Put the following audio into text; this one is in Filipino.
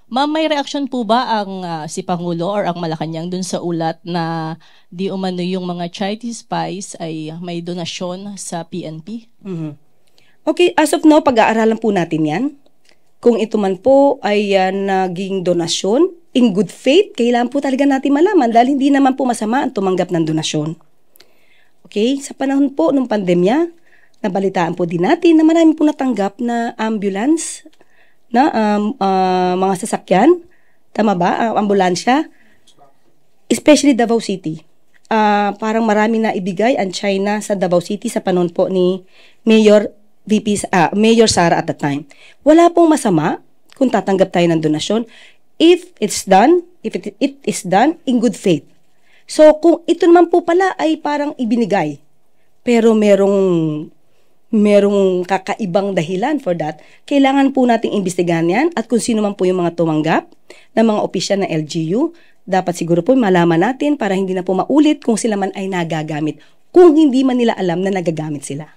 Ma'am, may reaksyon po ba ang si Pangulo or ang Malacanang dun sa ulat na di umano yung mga Chinese spies ay may donasyon sa PNP? Okay, as of now, pag-aaralan po natin yan. Kung ito man po ay naging donasyon, in good faith, kailangan po talaga natin malaman dahil hindi naman po masama ang tumanggap ng donasyon. Okay, sa panahon po ng pandemya, nabalitaan po din natin na marami po natanggap na ambulance, na mga sasakyan, tama ba? Ambulansya, especially Davao City. Parang marami na ibigay ang China sa Davao City sa panahon po ni Mayor Mayor Sara at the time. Wala pong masama kung tatanggap tayo ng donasyon if it is done in good faith. So kung ito naman po pala ay parang ibinigay, pero merong kakaibang dahilan for that, kailangan po nating imbestigahan yan at kung sino man po yung mga tumanggap ng mga opisyal ng LGU, dapat siguro po malaman natin para hindi na po maulit kung sila man ay nagagamit, kung hindi man nila alam na nagagamit sila.